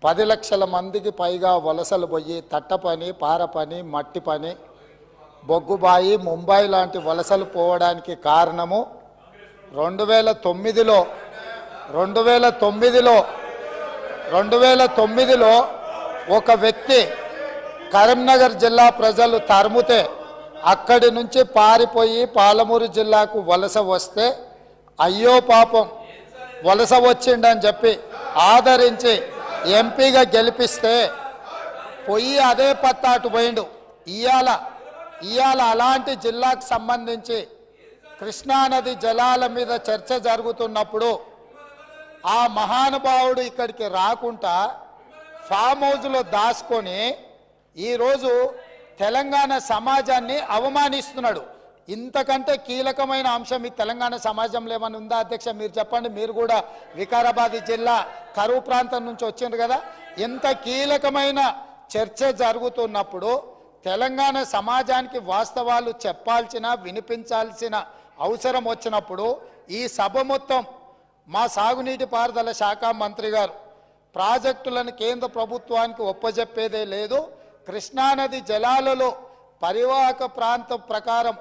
10 లక్షల మందికి పైగా వలసలు పోయి తట్ట పని, పార పని, మట్టి పని, బొగ్గుబాయి, ముంబై లాంటి వలసలు పోవడానికి కారణము 2009లో ఒక వ్యక్తి కరీంనగర్ జిల్లా ప్రజలు తరుముతే అక్కడి నుంచి పారిపోయి పాలమూరు జిల్లాకు వలస వస్తే అయ్యో పాపం వలస వచ్చిండని చెప్పి ఆదరించి ఎంపీగా గెలిపిస్తే పోయి అదే పత్తాటు పోయిండు. ఇయాల అలాంటి జిల్లాకు సంబంధించి కృష్ణానది జలాల మీద చర్చ జరుగుతున్నప్పుడు ఆ మహానుభావుడు ఇక్కడికి రాకుండా ఫామ్ హౌస్లో దాచుకొని ఈరోజు తెలంగాణ సమాజాన్ని అవమానిస్తున్నాడు. ఇంతకంటే కీలకమైన అంశం ఈ తెలంగాణ సమాజంలో ఏమైనా ఉందా అధ్యక్ష? మీరు చెప్పండి. మీరు కూడా వికారాబాద్ జిల్లా కరువు ప్రాంతం నుంచి వచ్చిండ్రు కదా. ఇంత కీలకమైన చర్చ జరుగుతున్నప్పుడు తెలంగాణ సమాజానికి వాస్తవాలు చెప్పాల్సిన, వినిపించాల్సిన అవసరం వచ్చినప్పుడు ఈ సభ మొత్తం మా సాగునీటి పారుదల శాఖ మంత్రి గారు ప్రాజెక్టులను కేంద్ర ప్రభుత్వానికి ఒప్పజెప్పేదే లేదు, కృష్ణానది జలాలలో పరివాహక ప్రాంతం ప్రకారం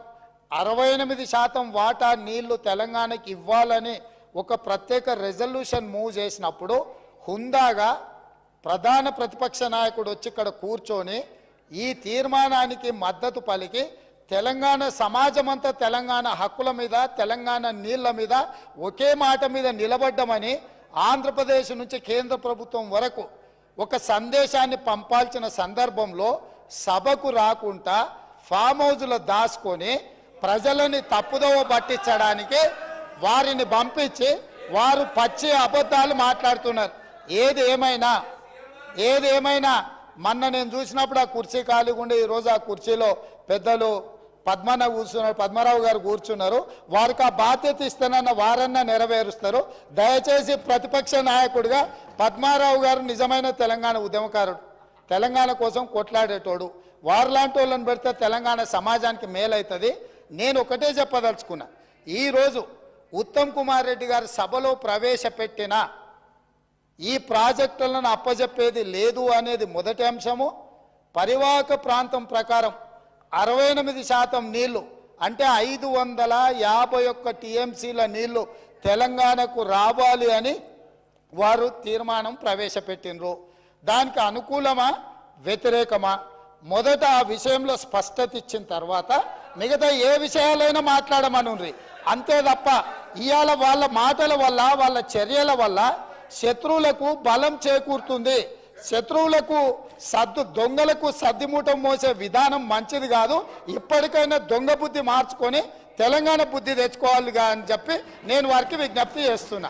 68% వాటా నీళ్లు తెలంగాణకి ఇవ్వాలని ఒక ప్రత్యేక రెజల్యూషన్ మూవ్ చేసినప్పుడు హుందాగా ప్రధాన ప్రతిపక్ష నాయకుడు వచ్చి ఇక్కడ కూర్చొని ఈ తీర్మానానికి మద్దతు పలికి తెలంగాణ సమాజమంతా తెలంగాణ హక్కుల మీద, తెలంగాణ నీళ్ల మీద ఒకే మాట మీద నిలబడ్డమని ఆంధ్రప్రదేశ్ నుంచి కేంద్ర ప్రభుత్వం వరకు ఒక సందేశాన్ని పంపాల్సిన సందర్భంలో సభకు రాకుండా ఫామ్ హౌస్లో దాచుకొని ప్రజలని తప్పుదోవ పట్టించడానికి వారిని పంపించి వారు పచ్చి అబద్ధాలు మాట్లాడుతున్నారు. ఏది ఏమైనా మొన్న నేను చూసినప్పుడు ఆ కుర్చీ ఖాళీగా ఉండి ఈరోజు ఆ కుర్చీలో పెద్దలు పద్మరావు గారు కూర్చున్నారు. వారికి ఆ బాధ్యత ఇస్తానన్న వారన్నా నెరవేరుస్తారు. దయచేసి ప్రతిపక్ష నాయకుడిగా పద్మారావు గారు నిజమైన తెలంగాణ ఉద్యమకారుడు, తెలంగాణ కోసం కొట్లాడేటోడు. వారిలాంటి వాళ్ళని పెడితే తెలంగాణ సమాజానికి మేలవుతుంది. నేను ఒకటే చెప్పదలుచుకున్నా, ఈరోజు ఉత్తమ్ కుమార్ రెడ్డి గారు సభలో ప్రవేశపెట్టిన ఈ ప్రాజెక్టులను అప్పజెప్పేది లేదు అనేది మొదటి అంశము. పరివాహక ప్రాంతం ప్రకారం 68% నీళ్లు అంటే 551 టీఎంసీల నీళ్లు తెలంగాణకు రావాలి అని వారు తీర్మానం ప్రవేశపెట్టినరు. దానికి అనుకూలమా వ్యతిరేకమా మొదట ఆ విషయంలో స్పష్టత ఇచ్చిన తర్వాత మిగతా ఏ విషయాలైనా మాట్లాడమనుండ్రి. అంతే తప్ప ఇవాళ వాళ్ళ మాటల వల్ల, వాళ్ళ చర్యల వల్ల శత్రువులకు బలం చేకూరుతుంది. శత్రువులకు దొంగలకు సద్దిమూటం మోసే విధానం మంచిది కాదు. ఇప్పటికైనా దొంగ బుద్ధి మార్చుకొని తెలంగాణ బుద్ధి తెచ్చుకోవాలిగా అని చెప్పి నేను వారికి విజ్ఞప్తి చేస్తున్నా.